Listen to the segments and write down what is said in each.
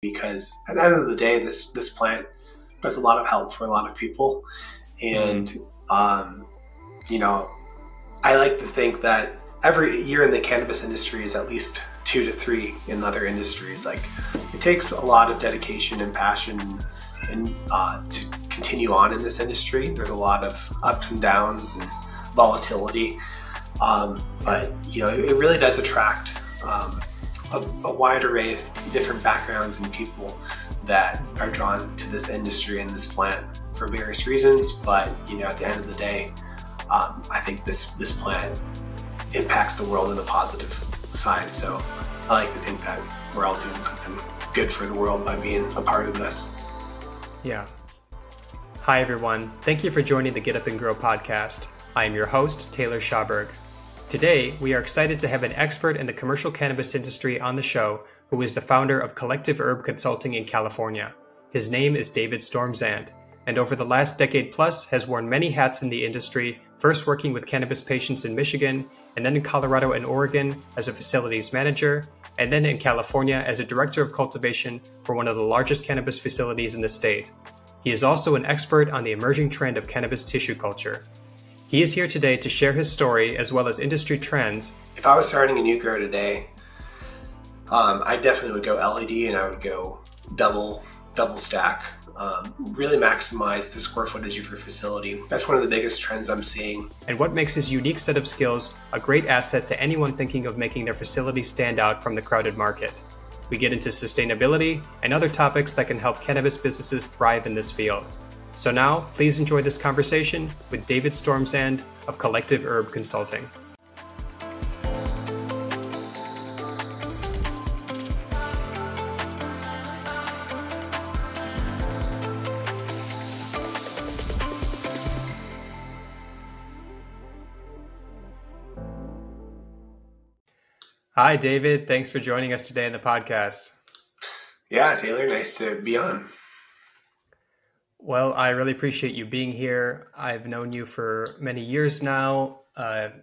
because at the end of the day, this plant does a lot of help for a lot of people. And, you know, I like to think that every year in the cannabis industry is at least 2 to 3 in other industries. Like, it takes a lot of dedication and passion and to continue on in this industry. There's a lot of ups and downs and volatility, but you know, it really does attract a wide array of different backgrounds and people that are drawn to this industry and this plant for various reasons. But you know, at the end of the day, I think this plant impacts the world in a positive side. So I like to think that we're all doing something good for the world by being a part of this. Yeah. Hi, everyone. Thank you for joining the Get Up and Grow podcast. I am your host, Taylor Schauberg. Today, we are excited to have an expert in the commercial cannabis industry on the show who is the founder of Collective Herb Consulting in California. His name is David Stormzand, and over the last decade plus has worn many hats in the industry, first working with cannabis patients in Michigan, and then in Colorado and Oregon as a facilities manager, and then in California as a director of cultivation for one of the largest cannabis facilities in the state. He is also an expert on the emerging trend of cannabis tissue culture. He is here today to share his story as well as industry trends. If I was starting a new grow today, I definitely would go LED, and I would go double stack. Really maximize the square footage of your facility. That's one of the biggest trends I'm seeing. And what makes his unique set of skills a great asset to anyone thinking of making their facility stand out from the crowded market. We get into sustainability and other topics that can help cannabis businesses thrive in this field. So now, please enjoy this conversation with David Stormzand of Collective Herb Consulting. Hi, David. Thanks for joining us today on the podcast. Yeah, Taylor, nice to be on. Well, I really appreciate you being here. I've known you for many years now.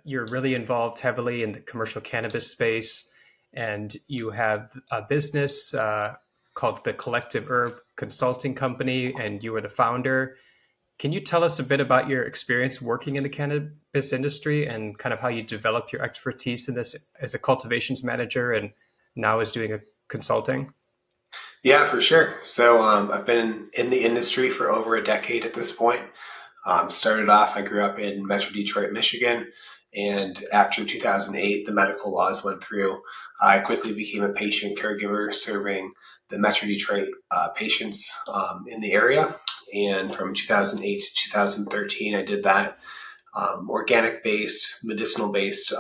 You're really involved heavily in the commercial cannabis space, and you have a business called the Collective Herb Consulting Company, and you are the founder. Can you tell us a bit about your experience working in the cannabis industry and kind of how you developed your expertise in this as a cultivations manager and now as doing a consulting? Yeah, for sure. So I've been in the industry for over a decade at this point. Started off, I grew up in Metro Detroit, Michigan, and after 2008, the medical laws went through. I quickly became a patient caregiver serving the Metro Detroit patients in the area. And from 2008 to 2013, I did that organic-based, medicinal-based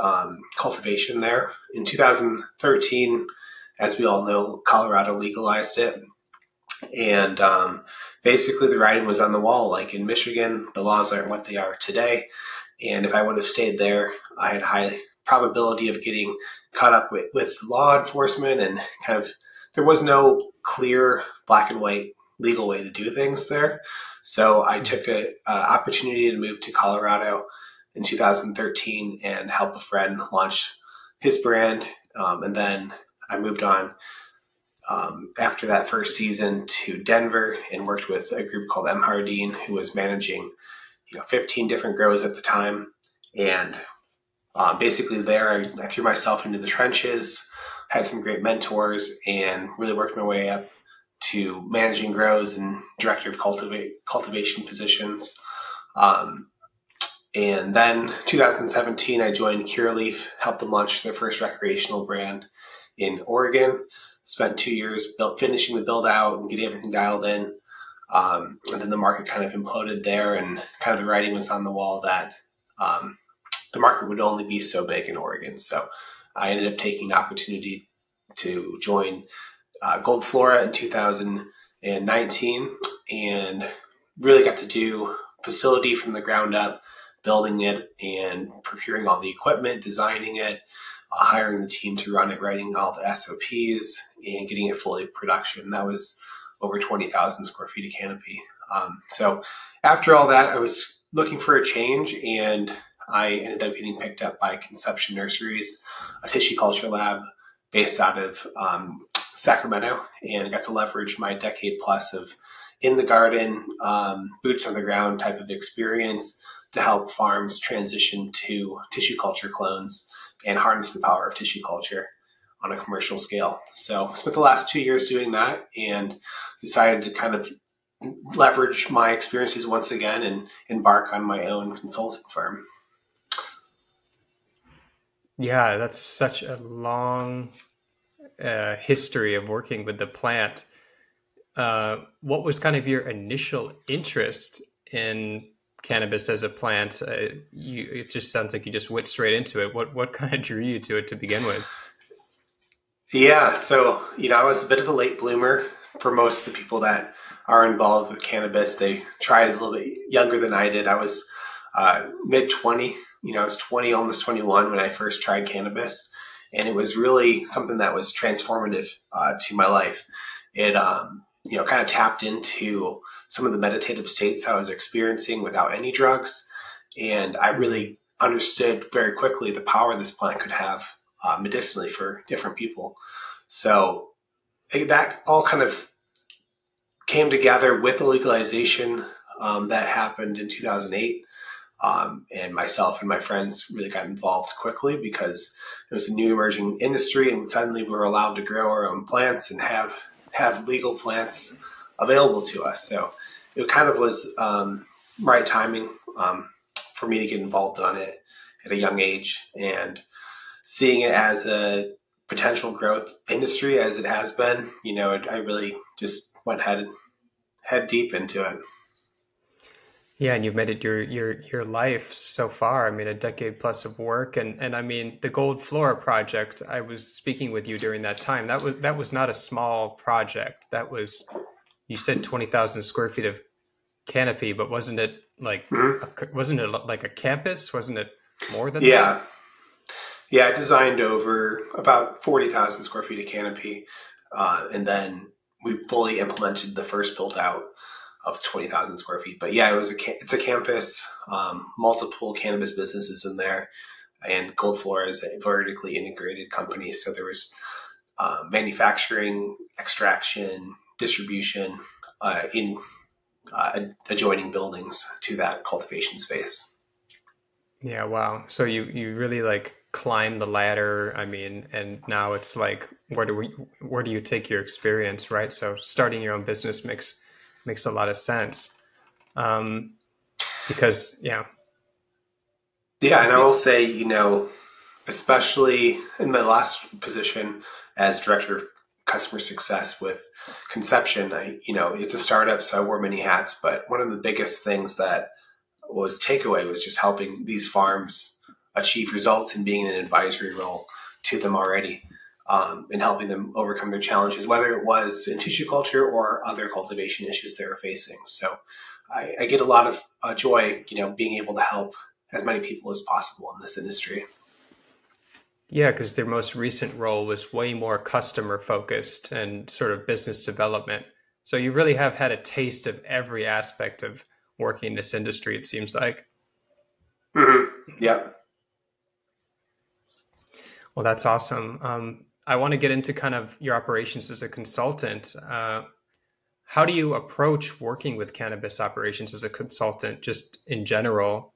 cultivation there. In 2013, as we all know, Colorado legalized it. And basically the writing was on the wall. Like in Michigan, the laws aren't what they are today. And if I would have stayed there, I had high probability of getting caught up with law enforcement, and kind of there was no clear black and white legal way to do things there. So I took an opportunity to move to Colorado in 2013 and help a friend launch his brand. And then I moved on after that first season to Denver and worked with a group called M. Hardeen, who was managing 15 different grows at the time. And basically there, I threw myself into the trenches, had some great mentors, and really worked my way up to managing grows and director of cultivation positions. And then 2017, I joined Curaleaf, helped them launch their first recreational brand in Oregon. Spent 2 years finishing the build out and getting everything dialed in. And then the market kind of imploded there, and kind of the writing was on the wall that the market would only be so big in Oregon. So I ended up taking the opportunity to join Gold Flora in 2019, and really got to do facility from the ground up, building it and procuring all the equipment, designing it, hiring the team to run it, writing all the SOPs, and getting it fully production. That was over 20,000 square feet of canopy. So after all that, I was looking for a change, and I ended up getting picked up by Conception Nurseries, a tissue culture lab based out of Sacramento, and I got to leverage my decade plus of in the garden, boots on the ground type of experience to help farms transition to tissue culture clones and harness the power of tissue culture on a commercial scale. So I spent the last 2 years doing that and decided to kind of leverage my experiences once again and embark on my own consulting firm. Yeah, that's such a long history of working with the plant. What was kind of your initial interest in cannabis as a plant? It just sounds like you just went straight into it. What kind of drew you to it to begin with? Yeah, so I was a bit of a late bloomer for most of the people that are involved with cannabis. They tried a little bit younger than I did. I was mid 20. I was 20, almost 21 when I first tried cannabis, and it was really something that was transformative to my life. It kind of tapped into some of the meditative states I was experiencing without any drugs, and I really understood very quickly the power this plant could have medicinally for different people. So that all kind of came together with the legalization that happened in 2008. And myself and my friends really got involved quickly because it was a new emerging industry, and suddenly we were allowed to grow our own plants and have legal plants available to us. So it kind of was right timing for me to get involved on it at a young age, and seeing it as a potential growth industry as it has been, I really just went head deep into it. Yeah, and you've made it your life so far. I mean, a decade plus of work, and I mean, the Gold Flora project. I was speaking with you during that time. That was not a small project. That was, you said 20,000 square feet of canopy, but wasn't it like wasn't it like a campus? Wasn't it more than Yeah. that? Yeah, I designed over about 40,000 square feet of canopy, and then we fully implemented the first build out of 20,000 square feet. But yeah, it's a campus, multiple cannabis businesses in there, and Gold Flora is a vertically integrated company. So there was manufacturing, extraction, distribution in adjoining buildings to that cultivation space. Yeah, wow. So you really like climb the ladder. I mean, and now it's like, where do you take your experience, right? So starting your own business makes a lot of sense. Because yeah. Yeah, and I will say, especially in my last position as director of customer success with Conception, it's a startup, so I wore many hats, but one of the biggest things that was takeaway was just helping these farms achieve results and being in an advisory role to them already, and helping them overcome their challenges, whether it was in tissue culture or other cultivation issues they were facing. So I get a lot of joy, being able to help as many people as possible in this industry. Yeah, because their most recent role was way more customer focused and sort of business development. So you really have had a taste of every aspect of working in this industry, it seems like. Mm-hmm. Yep. Well, that's awesome. I want to get into kind of your operations as a consultant. How do you approach working with cannabis operations as a consultant, just in general?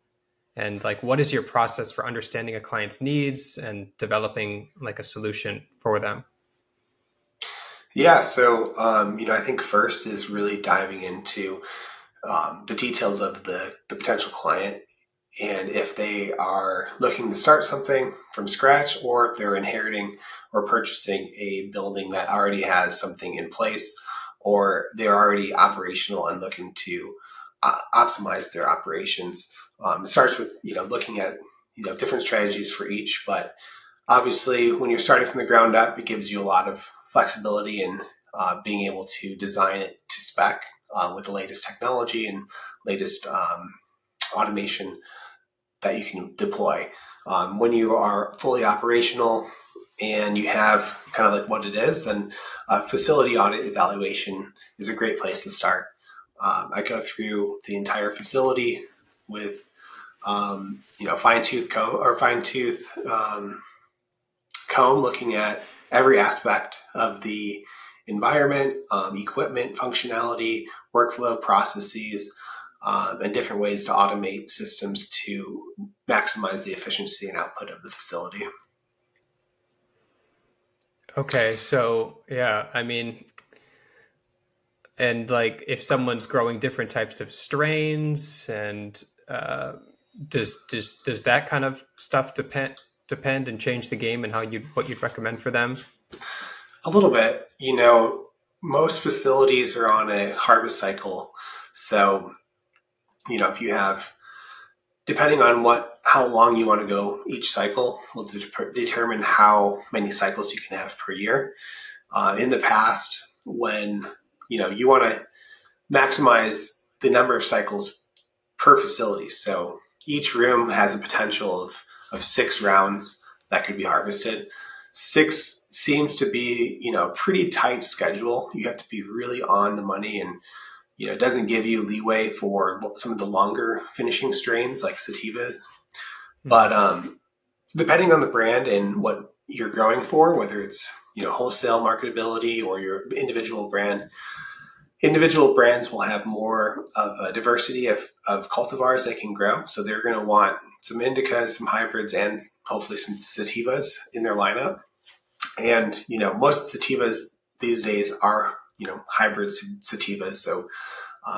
And like, what is your process for understanding a client's needs and developing like a solution for them? Yeah. So, I think first is really diving into the details of the potential client, and if they are looking to start something from scratch, or if they're inheriting or purchasing a building that already has something in place, or they're already operational and looking to optimize their operations. It starts with looking at different strategies for each, but obviously when you're starting from the ground up, it gives you a lot of flexibility in being able to design it to spec with the latest technology and latest automation that you can deploy. When you are fully operational and you have kind of like what it is, and facility audit evaluation is a great place to start. I go through the entire facility with fine tooth comb, looking at every aspect of the environment, equipment, functionality, workflow processes, and different ways to automate systems to maximize the efficiency and output of the facility. Okay, so yeah, I mean, and like if someone's growing different types of strains, and does that kind of stuff depend and change the game and what you'd recommend for them? A little bit. Most facilities are on a harvest cycle. So, if you have, depending on how long you want to go each cycle will determine how many cycles you can have per year. In the past, when, you want to maximize the number of cycles per facility. So each room has a potential of 6 rounds that could be harvested. 6 seems to be, a pretty tight schedule. You have to be really on the money, and, it doesn't give you leeway for some of the longer finishing strains like sativas. But depending on the brand and what you're growing for, whether it's, wholesale marketability or your individual brand, individual brands will have more of a diversity of cultivars they can grow. So they're going to want some indicas, some hybrids, and hopefully some sativas in their lineup. And, most sativas these days are, hybrid sativas. So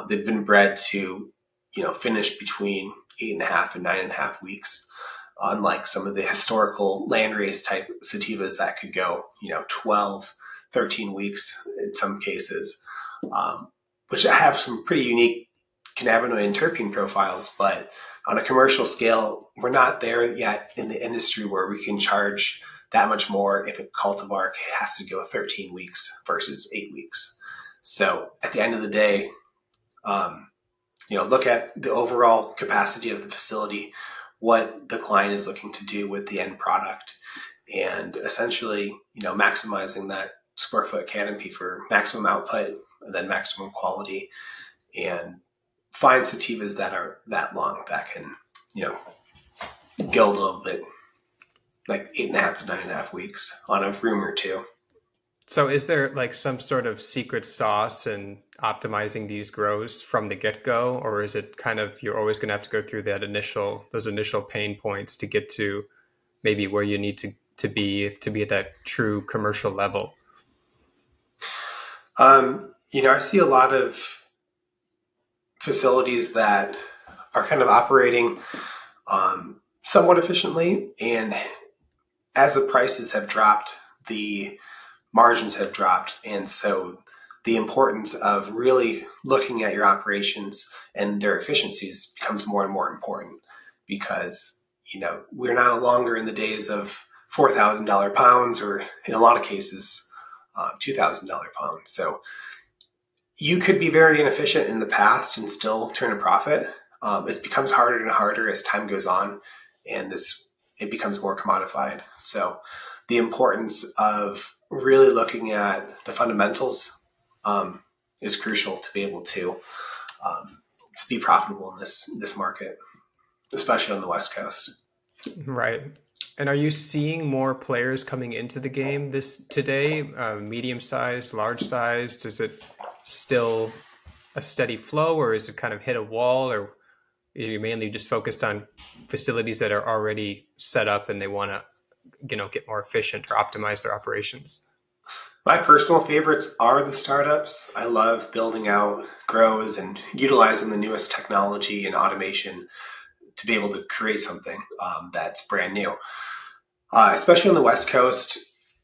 they've been bred to, finish between 8.5 and 9.5 weeks. Unlike some of the historical landrace type sativas that could go, 12, 13 weeks in some cases, which have some pretty unique cannabinoid and terpene profiles. But on a commercial scale, we're not there yet in the industry where we can charge that much more if a cultivar has to go 13 weeks versus 8 weeks. So at the end of the day, look at the overall capacity of the facility, what the client is looking to do with the end product, and essentially, maximizing that square foot canopy for maximum output and then maximum quality, and find sativas that are that long that can, go a little bit like 8.5 to 9.5 weeks on a room or two. So is there like some sort of secret sauce in optimizing these grows from the get-go, or is it kind of you're always going to have to go through those initial pain points to get to maybe where you need to be at that true commercial level? I see a lot of facilities that are kind of operating somewhat efficiently, and as the prices have dropped, the margins have dropped. And so the importance of really looking at your operations and their efficiencies becomes more and more important, because, we're no longer in the days of $4,000 pounds, or in a lot of cases, $2,000 pounds. So you could be very inefficient in the past and still turn a profit. It becomes harder and harder as time goes on, and it becomes more commodified. So the importance of really looking at the fundamentals is crucial to be able to be profitable in this market, especially on the West Coast. Right. And are you seeing more players coming into the game today? Medium-sized, large-sized? Is it still a steady flow, or is it kind of hit a wall, or are you mainly just focused on facilities that are already set up and they want to, get more efficient or optimize their operations? My personal favorites are the startups. I love building out grows and utilizing the newest technology and automation to be able to create something that's brand new. Especially on the West Coast,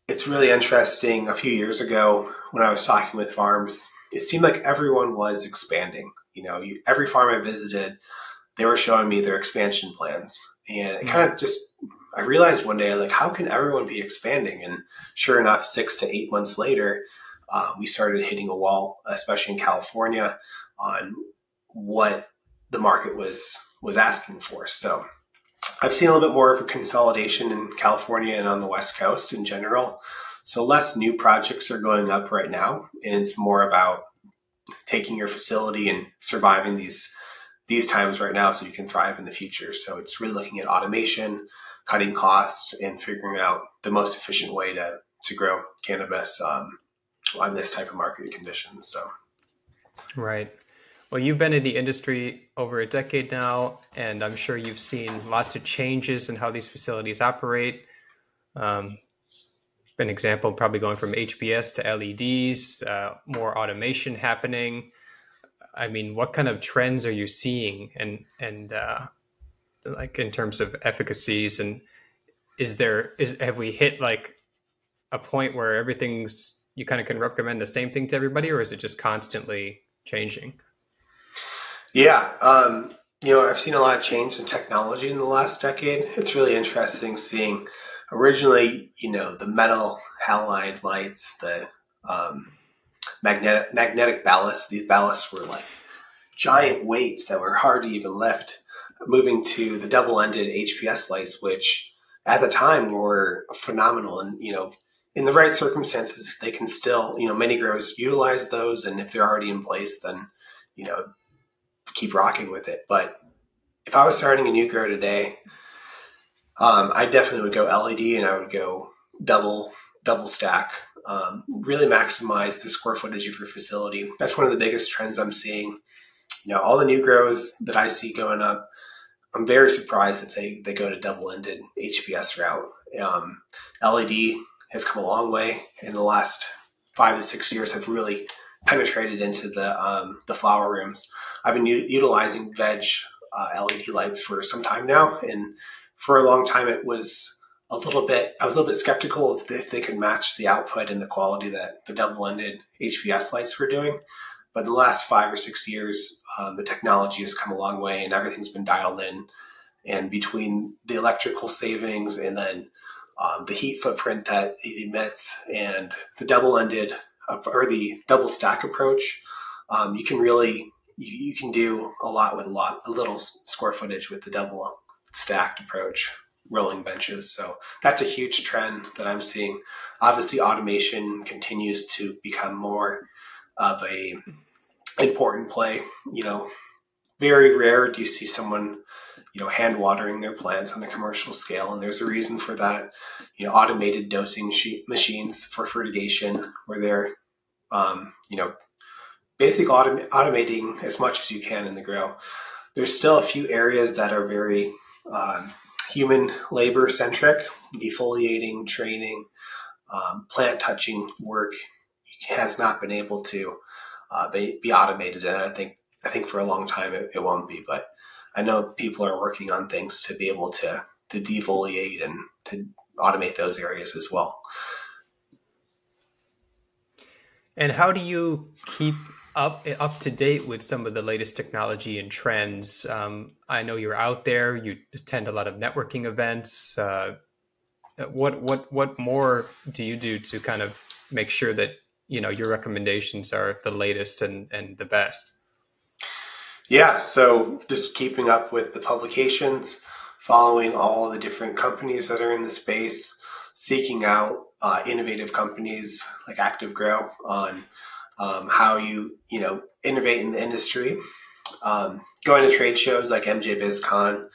it's really interesting. A few years ago, when I was talking with farms, it seemed like everyone was expanding. Every farm I visited, they were showing me their expansion plans. And it kind of I realized one day, like, how can everyone be expanding? And sure enough, 6 to 8 months later, we started hitting a wall, especially in California, on what the market was asking for. So I've seen a little bit more of a consolidation in California and on the West Coast in general. So less new projects are going up right now, and it's more about taking your facility and surviving these times right now so you can thrive in the future. So it's really looking at automation, cutting costs, and figuring out the most efficient way to to grow cannabis on this type of market conditions. So, right. Well, you've been in the industry over a decade now, and I'm sure you've seen lots of changes in how these facilities operate. An example, probably going from HBS to LEDs, more automation happening. I mean, what kind of trends are you seeing, and like in terms of efficacies, and have we hit like a point where everything's, you kind of can recommend the same thing to everybody, or is it just constantly changing? Yeah, I've seen a lot of change in technology in the last decade. It's really interesting seeing originally, the metal halide lights, the magnetic ballasts. These ballasts were like giant weights that were hard to even lift, moving to the double-ended HPS lights, which at the time were phenomenal. And, in the right circumstances, they can still, many growers utilize those. And if they're already in place, then, keep rocking with it. But if I was starting a new grow today, I definitely would go LED, and I would go double stack. Really maximize the square footage of your facility. That's one of the biggest trends I'm seeing. All the new grows that I see going up, I'm very surprised that they go to double-ended HPS route. LED has come a long way in the last 5 to 6 years. Have really penetrated into the flower rooms. I've been utilizing veg LED lights for some time now, and for a long time I was a little bit skeptical if they could match the output and the quality that the double-ended HPS lights were doing. But in the last 5 or 6 years, the technology has come a long way, and everything's been dialed in. And between the electrical savings and then the heat footprint that it emits and the double-ended or the double stack approach, you can really you can do a lot with a little square footage with the double stacked approach, rolling benches. So that's a huge trend that I'm seeing. Obviously, automation continues to become more of a important play. Very rare do you see someone, hand watering their plants on a commercial scale. And there's a reason for that. Automated dosing machines for fertigation, where they're, basically automating as much as you can in the grow. There's still a few areas that are very human labor centric, defoliating, training, plant touching work has not been able to be automated. And I think for a long time it won't be, but I know people are working on things to be able to defoliate and to automate those areas as well. And how do you keep up to date with some of the latest technology and trends? I know you're out there, you attend a lot of networking events. What more do you do to kind of make sure that, your recommendations are the latest and the best? Yeah, so just keeping up with the publications, following all the different companies that are in the space, seeking out innovative companies like Active Grow on how you innovate in the industry, going to trade shows like MJ BizCon,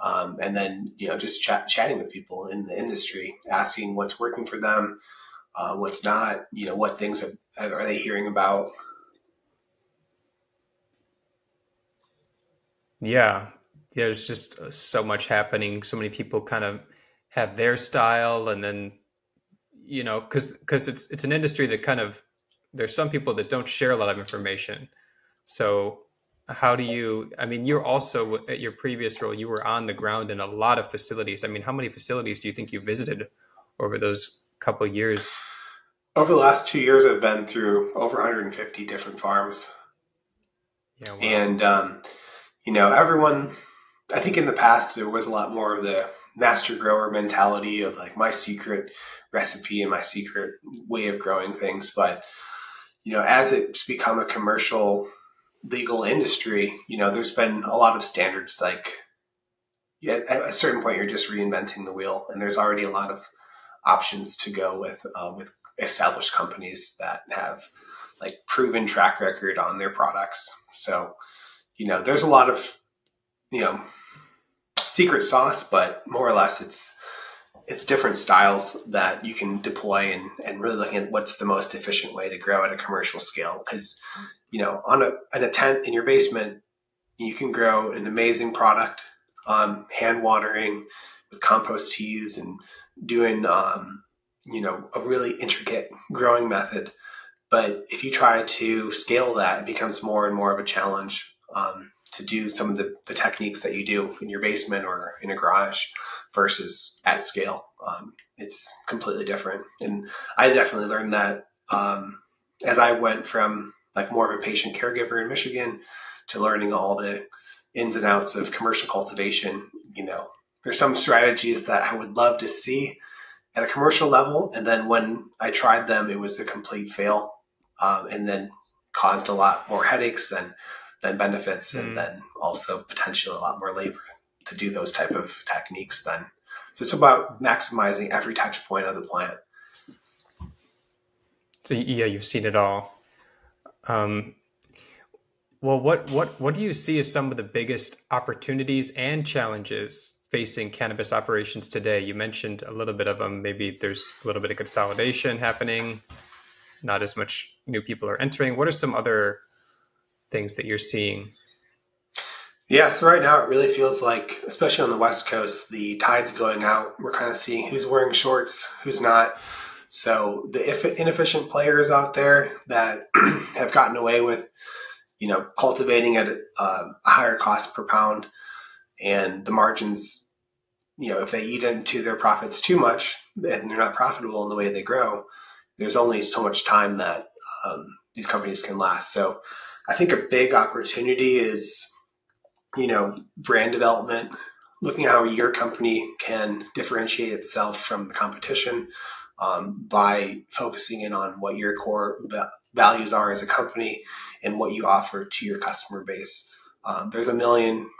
and then just chatting with people in the industry, asking what's working for them, what's not, what things are they hearing about. Yeah, there's just so much happening. So many people kind of have their style, and then because it's an industry that kind of, there's some people that don't share a lot of information. So how do you? I mean, you're also, at your previous role, you were on the ground in a lot of facilities. I mean, how many facilities do you think you visited over those couple of years? Over the last 2 years, I've been through over 150 different farms. Yeah, wow. And everyone, I think in the past, there was a lot more of the master grower mentality of like my secret recipe and my secret way of growing things. But, as it's become a commercial legal industry, there's been a lot of standards. Like at a certain point, you're just reinventing the wheel, and there's already a lot of options to go with established companies that have like proven track record on their products. So, there's a lot of, secret sauce, but more or less it's different styles that you can deploy and really looking at what's the most efficient way to grow at a commercial scale. Because, on a tent in your basement, you can grow an amazing product, hand watering with compost teas and doing, a really intricate growing method. But if you try to scale that, it becomes more and more of a challenge to do some of the techniques that you do in your basement or in a garage versus at scale. It's completely different. And I definitely learned that as I went from like more of a patient caregiver in Michigan to learning all the ins and outs of commercial cultivation. There's some strategies that I would love to see at a commercial level. And then when I tried them, it was a complete fail, and then caused a lot more headaches than benefits, and then also potentially a lot more labor to do those type of techniques then. So it's about maximizing every touch point of the plant. So yeah, you've seen it all. Well, what do you see as some of the biggest opportunities and challenges facing cannabis operations today? You mentioned a little bit of them. Maybe there's a little bit of consolidation happening. Not as much new people are entering. What are some other things that you're seeing? Yeah, so right now it really feels like, especially on the West Coast, the tide's going out. We're kind of seeing who's wearing shorts, who's not. So the inefficient players out there that have gotten away with, cultivating at a higher cost per pound, and the margins, if they eat into their profits too much and they're not profitable in the way they grow, there's only so much time that these companies can last. So I think a big opportunity is, brand development, looking at how your company can differentiate itself from the competition by focusing in on what your core values are as a company and what you offer to your customer base. There's a million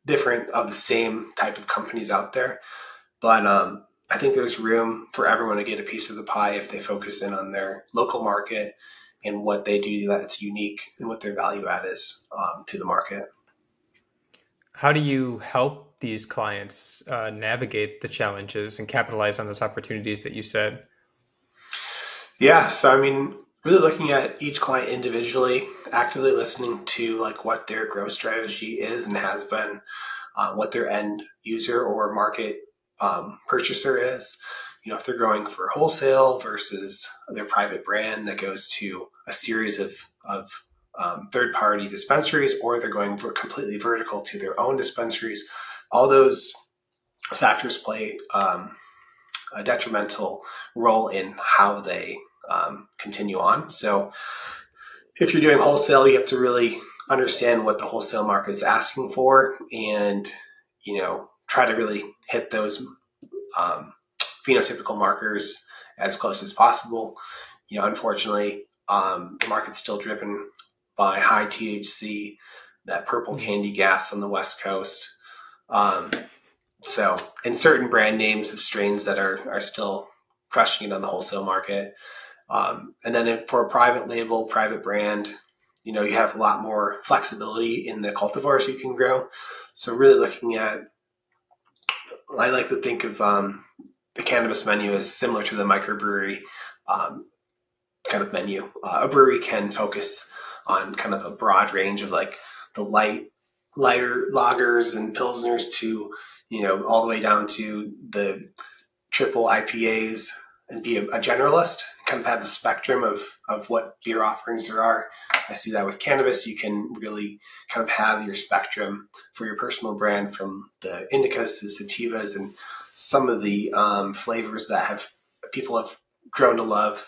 different of the same type of companies out there, but I think there's room for everyone to get a piece of the pie if they focus in on their local market and what they do that's unique and what their value add is to the market. How do you help these clients navigate the challenges and capitalize on those opportunities that you said? Yeah, so really looking at each client individually, actively listening to like what their growth strategy is and has been, what their end user or market purchaser is. If they're going for wholesale versus their private brand that goes to a series of third-party dispensaries, or they're going for completely vertical to their own dispensaries. All those factors play a detrimental role in how they continue on. So if you're doing wholesale, you have to really understand what the wholesale market is asking for and, try to really hit those phenotypical markers as close as possible. Unfortunately, the market's still driven by high THC, that purple candy gas on the West Coast. So, and certain brand names of strains that are still crushing it on the wholesale market. And then for a private label, private brand, you have a lot more flexibility in the cultivars you can grow. So really looking at, I like to think of the cannabis menu as similar to the microbrewery kind of menu. A brewery can focus on kind of a broad range of like the lighter lagers and pilsners to, all the way down to the triple IPAs, and be a generalist, kind of have the spectrum of what beer offerings there are. I see that with cannabis. You can really kind of have your spectrum for your personal brand, from the indicas to sativas and some of the flavors that people have grown to love.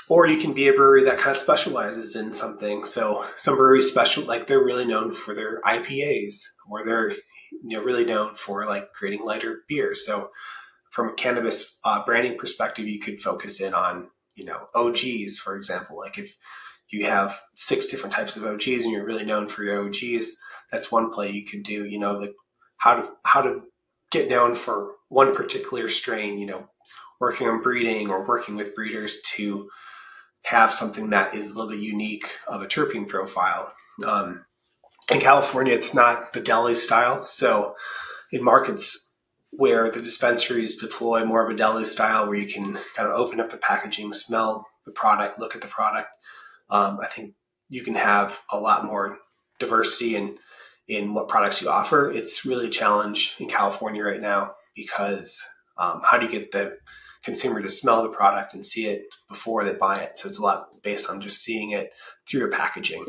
Or you can be a brewery that kind of specializes in something. So some breweries they're really known for their IPAs, or they're really known for like creating lighter beers. So from a cannabis branding perspective, you could focus in on OGs, for example. Like if you have 6 different types of OGs and you're really known for your OGs, that's one play you could do. How to get known for one particular strain. Working on breeding or working with breeders to have something that is a little bit unique of a terpene profile. In California, it's not the deli style. So in markets where the dispensaries deploy more of a deli style where you can kind of open up the packaging, smell the product, look at the product. I think you can have a lot more diversity in what products you offer. It's really a challenge in California right now because how do you get the consumer to smell the product and see it before they buy it? So it's a lot based on just seeing it through a packaging.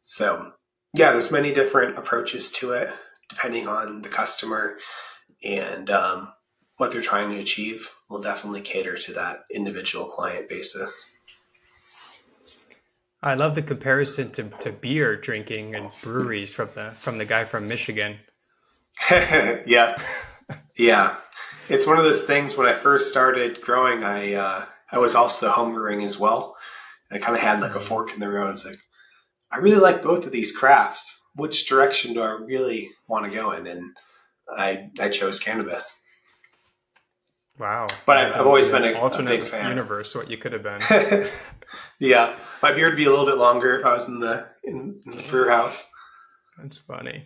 So yeah, there's many different approaches to it depending on the customer and what they're trying to achieve. Will definitely cater to that individual client basis. I love the comparison to beer drinking and breweries from the guy from Michigan. Yeah. It's one of those things. When I first started growing, I was also homebrewing as well. I kind of had like a fork in the road. It's like, I really like both of these crafts. Which direction do I really want to go in? And I chose cannabis. Wow. But I've always been a big fan. Universe, what you could have been. Yeah. My beard would be a little bit longer if I was in the brew house. That's funny.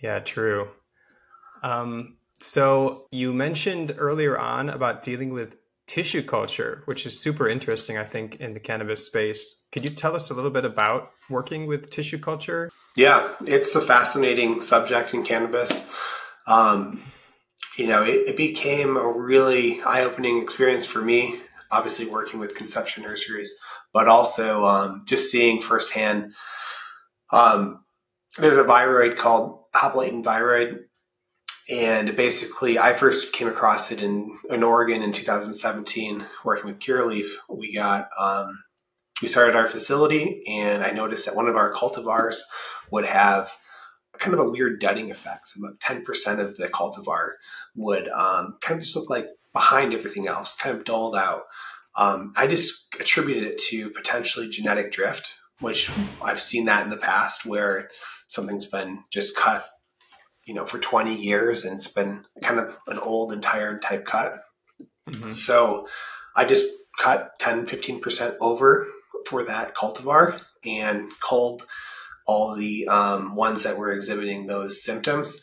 Yeah, true. So you mentioned earlier on about dealing with tissue culture, which is super interesting, I think, in the cannabis space. Could you tell us a little bit about working with tissue culture? Yeah, it's a fascinating subject in cannabis. It became a really eye-opening experience for me, obviously working with conception nurseries, but also just seeing firsthand. There's a viroid called hop latent viroid. And basically, I first came across it in Oregon in 2017, working with Curaleaf. We started our facility, and I noticed that one of our cultivars would have kind of a weird dudding effect. So about 10% of the cultivar would kind of just look like behind everything else, kind of dulled out. I just attributed it to potentially genetic drift, which I've seen that in the past where something's been just cut for 20 years, and it's been kind of an old and tired type cut. Mm-hmm. So I just cut 10, 15% over for that cultivar and culled all the ones that were exhibiting those symptoms.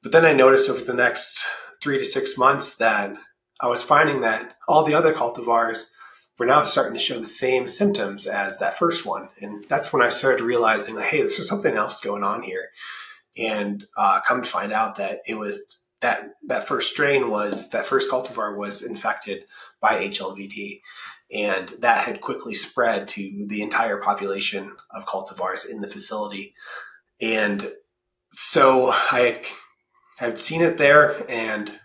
But then I noticed over the next 3 to 6 months that I was finding that all the other cultivars were now starting to show the same symptoms as that first one. And that's when I started realizing that, hey, there's something else going on here. And come to find out that it was that first cultivar was infected by HLVD, and that had quickly spread to the entire population of cultivars in the facility. And so I had seen it there, and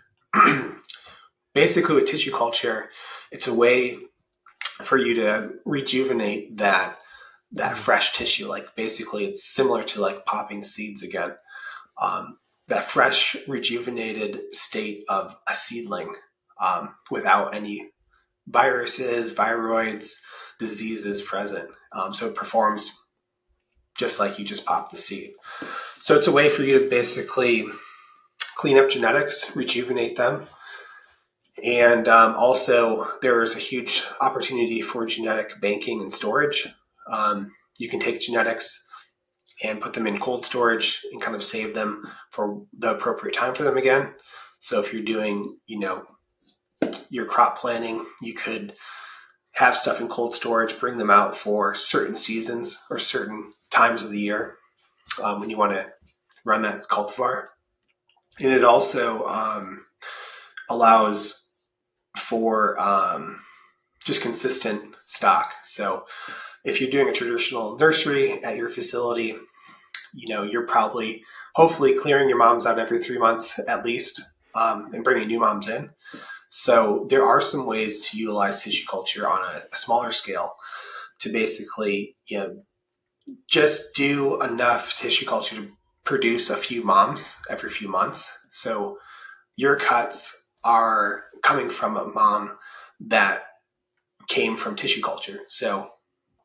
basically with tissue culture, it's a way for you to rejuvenate that fresh tissue. Like basically it's similar to like popping seeds again. That fresh, rejuvenated state of a seedling without any viruses, viroids, diseases present. So it performs just like you just popped the seed. So it's a way for you to basically clean up genetics, rejuvenate them. And also there is a huge opportunity for genetic banking and storage. You can take genetics and put them in cold storage and kind of save them for the appropriate time for them again. So if you're doing, your crop planning, you could have stuff in cold storage, bring them out for certain seasons or certain times of the year when you want to run that cultivar. And it also allows for just consistent stock. So if you're doing a traditional nursery at your facility, you're probably hopefully clearing your moms out every 3 months at least and bringing new moms in. So there are some ways to utilize tissue culture on a smaller scale to basically, just do enough tissue culture to produce a few moms every few months. So your cuts are coming from a mom that came from tissue culture. So,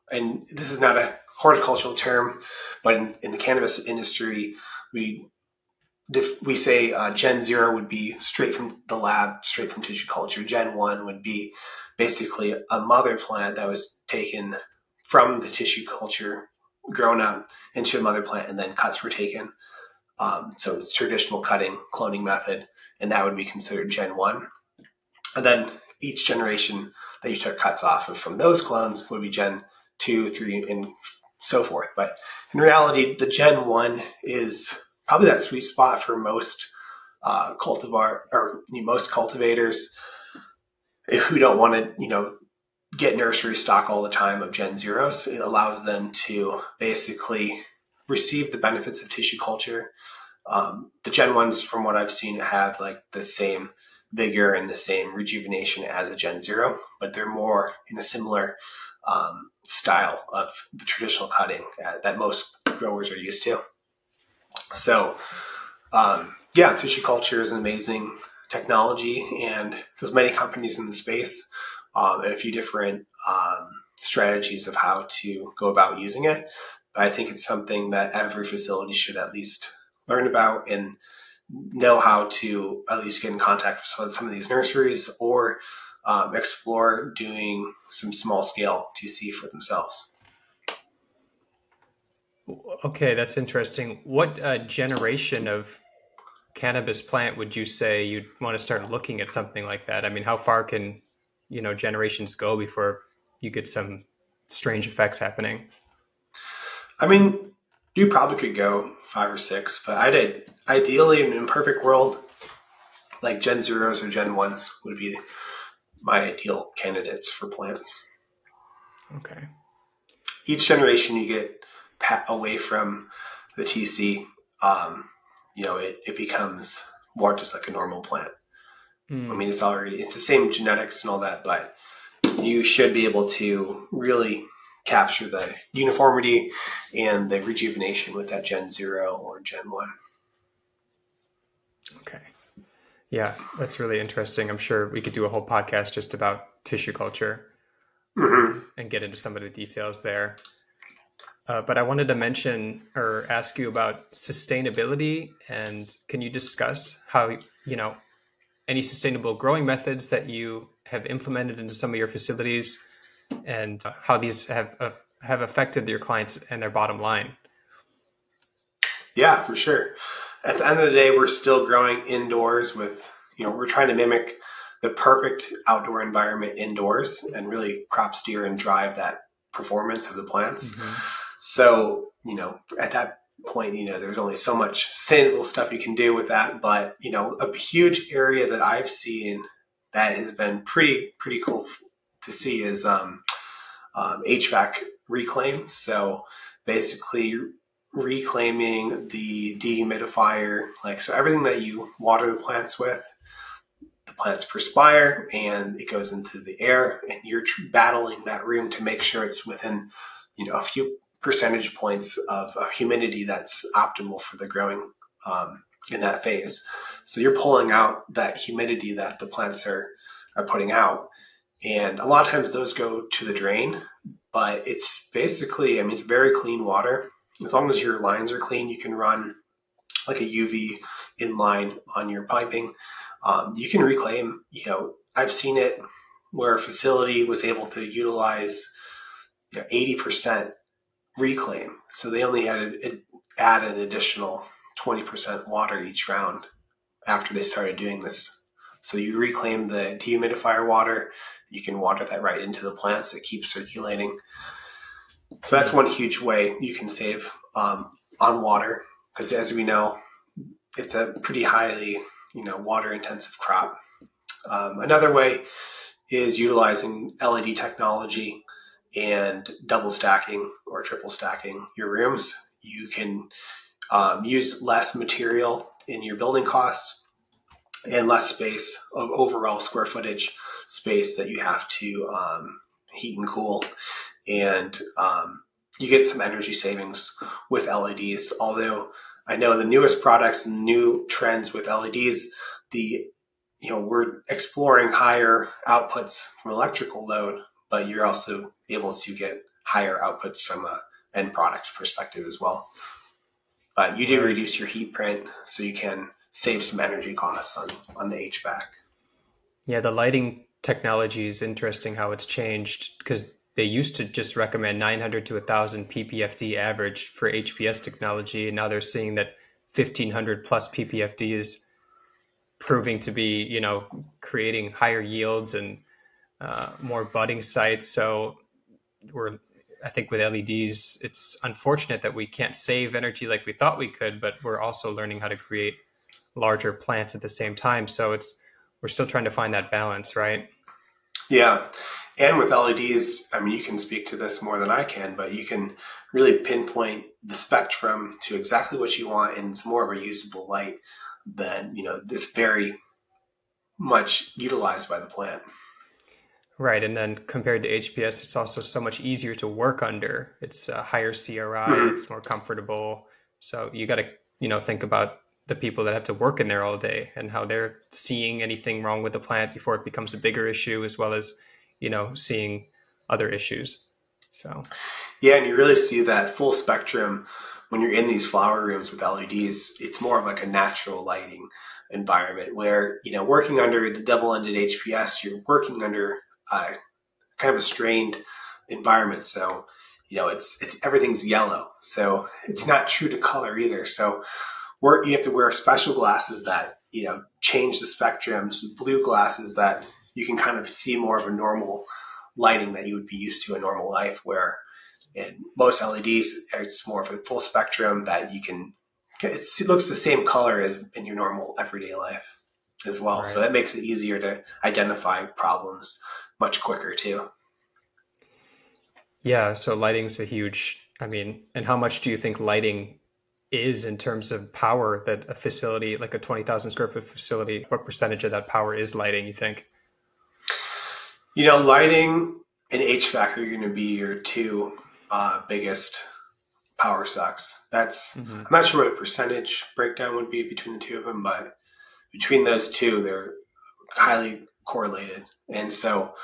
and this is not a horticultural term, but in the cannabis industry, we say Gen 0 would be straight from the lab, straight from tissue culture. Gen 1 would be basically a mother plant that was taken from the tissue culture, grown up into a mother plant, and then cuts were taken. So it's traditional cutting, cloning method. and that would be considered Gen 1. And then each generation that you took cuts off of from those clones would be Gen 2, 3, and so forth. But in reality, the Gen 1 is probably that sweet spot for most most cultivators who don't want to, get nursery stock all the time of Gen Zeros. It allows them to basically receive the benefits of tissue culture. The Gen 1s, from what I've seen, have like the same vigor and the same rejuvenation as a Gen Zero, but they're more in a similar style of the traditional cutting that most growers are used to. So, tissue culture is an amazing technology, and there's many companies in the space and a few different strategies of how to go about using it. But I think it's something that every facility should at least learn about and know how to at least get in contact with some of these nurseries or explore doing some small scale TC for themselves. Okay, that's interesting. What generation of cannabis plant would you say you'd want to start looking at something like that? I mean, how far can, generations go before you get some strange effects happening? I mean, you probably could go 5 or 6, but ideally in an imperfect world, like Gen Zeros or Gen 1s would be my ideal candidates for plants. Okay. Each generation you get away from the TC, it becomes more just like a normal plant. I mean, it's the same genetics and all that, but you should be able to really capture the uniformity and the rejuvenation with that Gen 0 or Gen 1. Okay. Yeah, that's really interesting. I'm sure we could do a whole podcast just about tissue culture and get into some of the details there. But I wanted to mention or ask you about sustainability, and can you discuss how, any sustainable growing methods that you have implemented into some of your facilities and how these have affected your clients and their bottom line? Yeah, for sure. At the end of the day, we're still growing indoors with, we're trying to mimic the perfect outdoor environment indoors and really crop steer and drive that performance of the plants. So, at that point, there's only so much sustainable stuff you can do with that. But, a huge area that I've seen that has been pretty cool to see is HVAC reclaim. So basically reclaiming the dehumidifier, so everything that you water the plants with, the plants perspire and it goes into the air, and you're battling that room to make sure it's within, a few percentage points of humidity that's optimal for the growing in that phase. So you're pulling out that humidity that the plants are putting out. And a lot of times those go to the drain, but it's basically, it's very clean water. As long as your lines are clean, you can run like a UV inline on your piping. You can reclaim, I've seen it where a facility was able to utilize 80% reclaim. So they only had to add an additional 20% water each round after they started doing this. So you reclaim the dehumidifier water, you can water that right into the plants. It keeps circulating. So that's one huge way you can save on water, because as we know, it's a pretty highly, water intensive crop. Another way is utilizing LED technology and double stacking or triple stacking your rooms. You can use less material in your building costs and less space of overall square footage space that you have to heat and cool. And you get some energy savings with LEDs. Although I know the newest products and new trends with LEDs, we're exploring higher outputs from electrical load, but you're also able to get higher outputs from a end product perspective as well. But you do reduce your heat print, so you can save some energy costs on the HVAC. Yeah, the lighting technology is interesting how it's changed, because they used to just recommend 900 to 1,000 ppfd average for HPS technology, and now they're seeing that 1,500 plus ppfd is proving to be, creating higher yields and more budding sites. So I think with LEDs, it's unfortunate that we can't save energy like we thought we could, but we're also learning how to create larger plants at the same time. So we're still trying to find that balance, right? Yeah. And with LEDs, I mean, you can speak to this more than I can, but you can really pinpoint the spectrum to exactly what you want, and it's more of a usable light than, this very much utilized by the plant. Right. And then compared to HPS, it's also so much easier to work under. It's a higher CRI, It's more comfortable. So you got to, think about the people that have to work in there all day and how they're seeing anything wrong with the plant before it becomes a bigger issue, as well as, seeing other issues. So, yeah, and you really see that full spectrum when you're in these flower rooms with LEDs. It's more of like a natural lighting environment where, working under the double-ended HPS, you're working under kind of a strained environment. So, it's everything's yellow. So it's not true to color either. So you have to wear special glasses that, change the spectrums, blue glasses that you can kind of see more of a normal lighting that you would be used to in normal life, where in most LEDs, it's more of a full spectrum that it looks the same color as in your normal everyday life as well. Right. So that makes it easier to identify problems much quicker too. Yeah. So lighting's and how much do you think lighting is in terms of power that a facility, like a 20,000 square foot facility, what percentage of that power is lighting, you think? Lighting and HVAC are going to be your two biggest power sucks. I'm not sure what a percentage breakdown would be between the two of them, but between those two, they're highly correlated. And so,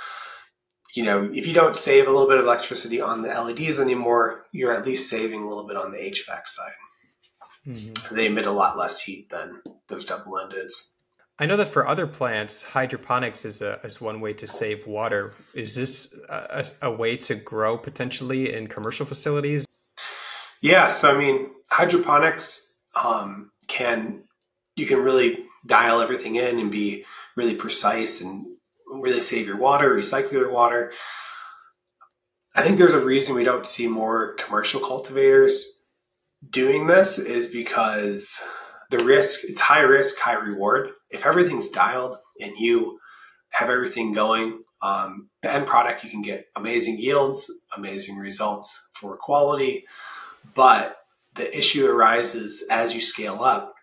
if you don't save a little bit of electricity on the LEDs anymore, you're at least saving a little bit on the HVAC side. They emit a lot less heat than those double-endeds. I know that for other plants, hydroponics is one way to save water. Is this a way to grow potentially in commercial facilities? Yeah, so hydroponics you can really dial everything in and be really precise and really save your water, recycle your water. I think there's a reason we don't see more commercial cultivators doing this is because it's high risk, high reward. If everything's dialed and you have everything going, the end product, you can get amazing yields, amazing results for quality. But the issue arises as you scale up.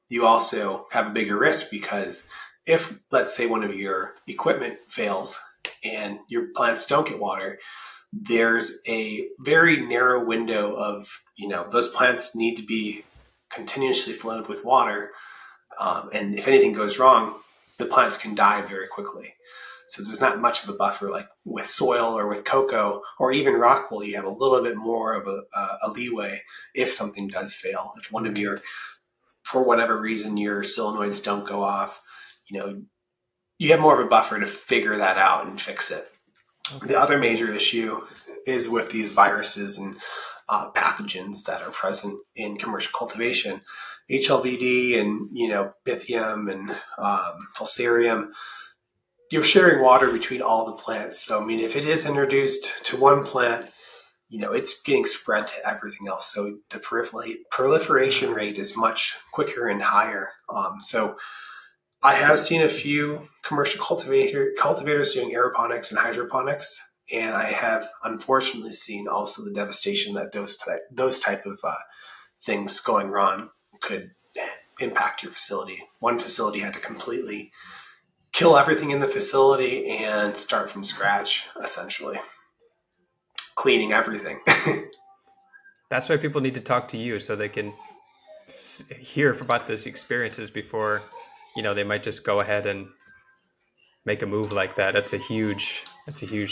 You also have a bigger risk because if, let's say, one of your equipment fails and your plants don't get water, there's a very narrow window of, those plants need to be continuously flowed with water. And if anything goes wrong, the plants can die very quickly. So there's not much of a buffer like with soil or with cocoa or even rock wool. You have a little bit more of a leeway if something does fail. If one of for whatever reason, your solenoids don't go off, you have more of a buffer to figure that out and fix it. Okay. The other major issue is with these viruses and pathogens that are present in commercial cultivation, HLVD and, Bithium and Fusarium. You're sharing water between all the plants. So, if it is introduced to one plant, it's getting spread to everything else. So the proliferation rate is much quicker and higher. So I have seen a few commercial cultivators doing aeroponics and hydroponics, and I have unfortunately seen also the devastation that those type of things going wrong could impact your facility. One facility had to completely kill everything in the facility and start from scratch, essentially cleaning everything. That's why people need to talk to you so they can hear about these experiences before, they might just go ahead and make a move like that. That's a huge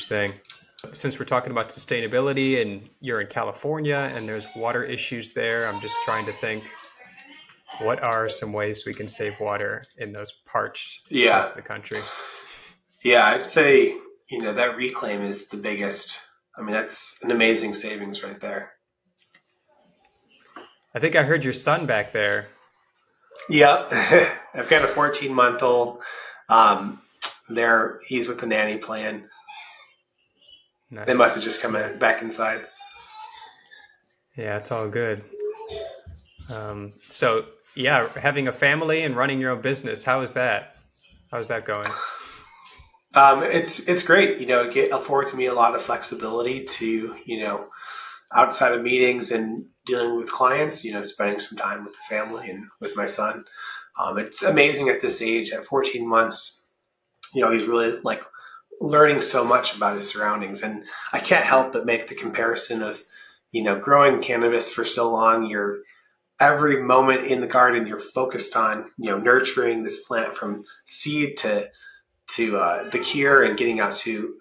thing. Since we're talking about sustainability and you're in California and there's water issues there, I'm just trying to think, what are some ways we can save water in those parched parts of the country? Yeah, I'd say, that reclaim is the biggest. That's an amazing savings right there. I think I heard your son back there. Yep. I've got a 14-month-old. Um, he's with the nanny plan. They Nice. must have just come back inside. Yeah, it's all good. So yeah, having a family and running your own business, how is that? How's that going? It's great. It affords me a lot of flexibility to, outside of meetings and dealing with clients, spending some time with the family and with my son. It's amazing at this age, at 14 months, he's really like learning so much about his surroundings. And I can't help but make the comparison of, growing cannabis for so long, you're every moment in the garden, you're focused on, nurturing this plant from seed to the cure and getting out to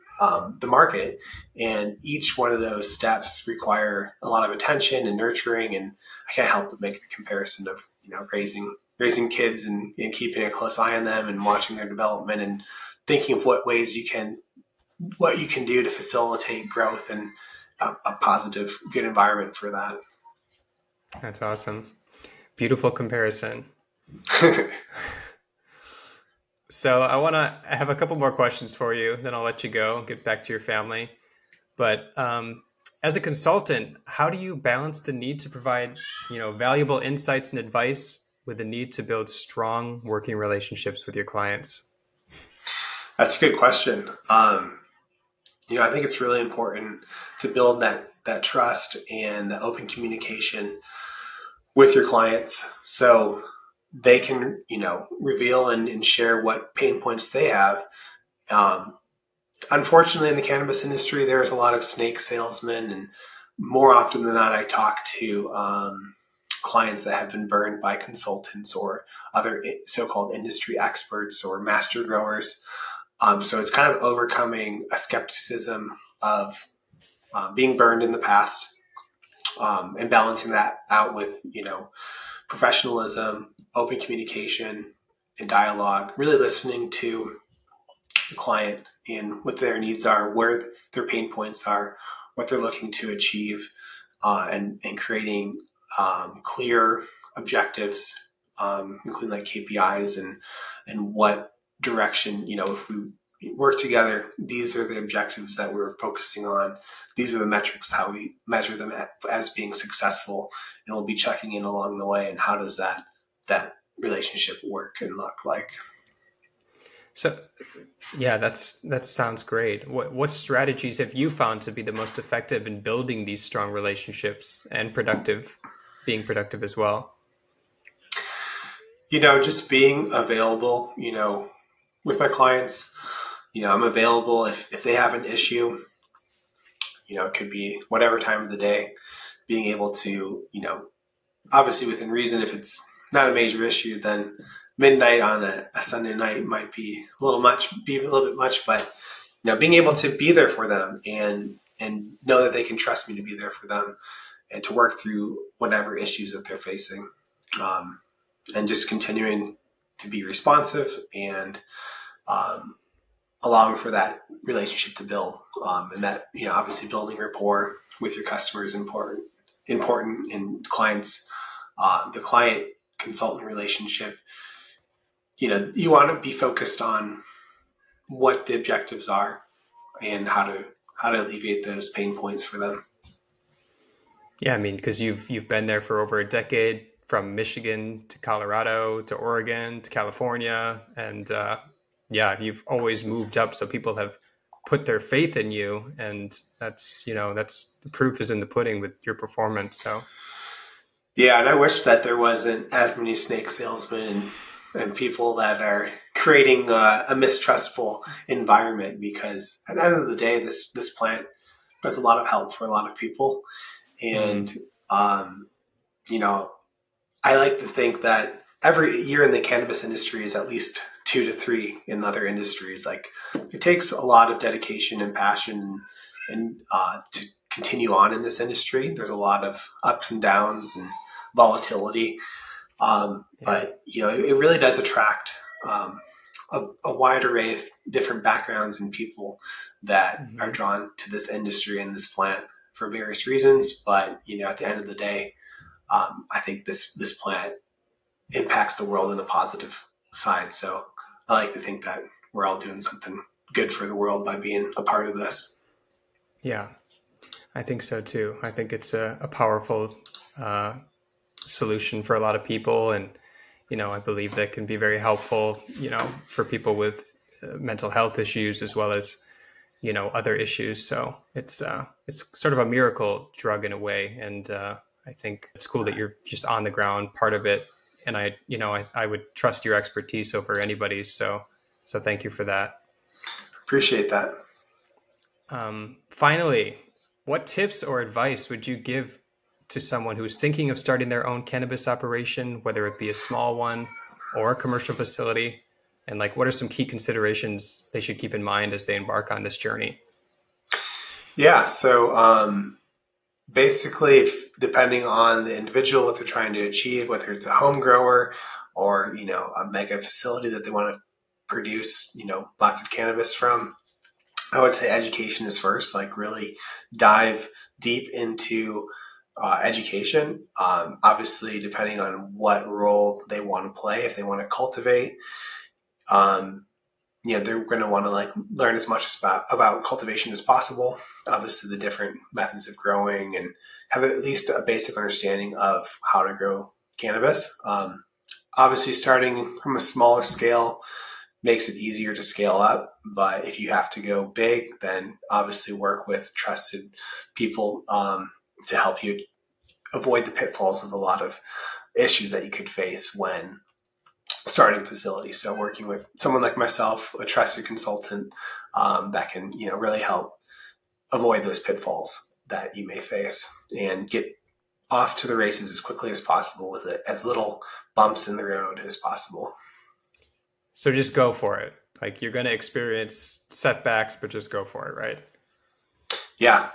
the market. And each one of those steps require a lot of attention and nurturing. And I can't help but make the comparison of, raising kids and keeping a close eye on them and watching their development and thinking of what you can do to facilitate growth and a positive, good environment for that. That's awesome. Beautiful comparison. So I have a couple more questions for you, then I'll let you go and get back to your family. But as a consultant, how do you balance the need to provide, valuable insights and advice with the need to build strong working relationships with your clients? That's a good question. I think it's really important to build that trust and the open communication with your clients so they can, reveal and share what pain points they have. Unfortunately, in the cannabis industry, there's a lot of snake salesmen, and more often than not, I talk to clients that have been burned by consultants or other so-called industry experts or master growers. So it's kind of overcoming a skepticism of being burned in the past and balancing that out with, professionalism, open communication, and dialogue, really listening to the client and what their needs are, where their pain points are, what they're looking to achieve, and creating clear objectives, including like KPIs and what direction, if we work together, these are the objectives that we're focusing on. These are the metrics, how we measure them as being successful, and we'll be checking in along the way. And how does that relationship work and look like? So, yeah, that sounds great. What strategies have you found to be the most effective in building these strong relationships and being productive as well? Just being available, with my clients. I'm available if they have an issue. It could be whatever time of the day. Being able to, obviously within reason, if it's not a major issue, then midnight on a Sunday night might be a little bit much, but being able to be there for them and know that they can trust me to be there for them and to work through whatever issues that they're facing, and just continuing to be responsive and allowing for that relationship to build, and that obviously building rapport with your customers is important, and clients, the client consultant relationship. You want to be focused on what the objectives are and how to alleviate those pain points for them. Yeah, I mean, because you've been there for over a decade, from Michigan to Colorado to Oregon to California, and yeah, you've always moved up. So people have put their faith in you, and that's the proof is in the pudding with your performance. So yeah, and I wish that there wasn't as many snake salesmen and people that are creating a mistrustful environment, because at the end of the day, this plant does a lot of help for a lot of people. And, I like to think that every year in the cannabis industry is at least 2 to 3 in other industries. Like, it takes a lot of dedication and passion and to continue on in this industry. There's a lot of ups and downs and volatility. But, it really does attract a wide array of different backgrounds and people that are drawn to this industry and this plant for various reasons. But, at the end of the day, I think this plant impacts the world in a positive side. So I like to think that we're all doing something good for the world by being a part of this. Yeah, I think so too. I think it's a powerful solution for a lot of people. And, I believe that can be very helpful, for people with mental health issues as well as, other issues. So it's sort of a miracle drug in a way. And I think it's cool that you're just on the ground part of it. And I would trust your expertise over anybody's. So thank you for that. Appreciate that. Finally, what tips or advice would you give to someone who's thinking of starting their own cannabis operation, whether it be a small one or a commercial facility? And what are some key considerations they should keep in mind as they embark on this journey? Yeah. So basically, depending on the individual, what they're trying to achieve, whether it's a home grower or, a mega facility that they want to produce, lots of cannabis from, I would say education is first. Really dive deep into education. Obviously, depending on what role they want to play, if they want to cultivate, they're going to want to learn as much about cultivation as possible. Obviously, the different methods of growing, and have at least a basic understanding of how to grow cannabis. Obviously, starting from a smaller scale makes it easier to scale up. But if you have to go big, then obviously work with trusted people to help you avoid the pitfalls of a lot of issues that you could face when starting a facility. So working with someone like myself, a trusted consultant, that can, really help avoid those pitfalls that you may face and get off to the races as quickly as possible with it, as little bumps in the road as possible. So just go for it. You're going to experience setbacks, but just go for it, right? Yeah.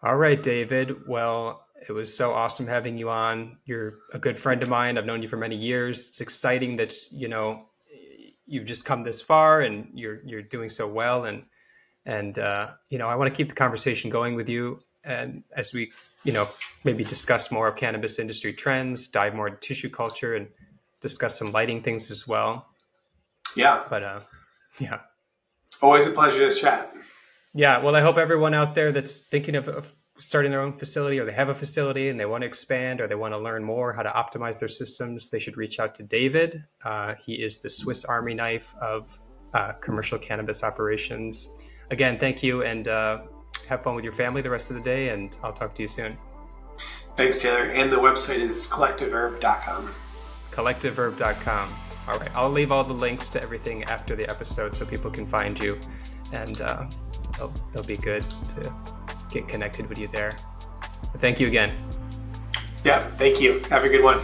All right, David. Well, it was so awesome having you on. You're a good friend of mine. I've known you for many years. It's exciting that, you've just come this far and you're doing so well. And I want to keep the conversation going with you. And as we, maybe discuss more of cannabis industry trends, dive more into tissue culture, and discuss some lighting things as well. Yeah. But yeah. Always a pleasure to chat. Yeah. Well, I hope everyone out there that's thinking of starting their own facility, or they have a facility and they want to expand, or they want to learn more how to optimize their systems, they should reach out to David. He is the Swiss Army knife of commercial cannabis operations. Again, thank you, and have fun with your family the rest of the day, and I'll talk to you soon. Thanks, Taylor. And the website is collectiveherb.com. Collectiveherb.com. All right. I'll leave all the links to everything after the episode so people can find you, and they'll be good to get connected with you there. But thank you again. Yeah, thank you. Have a good one.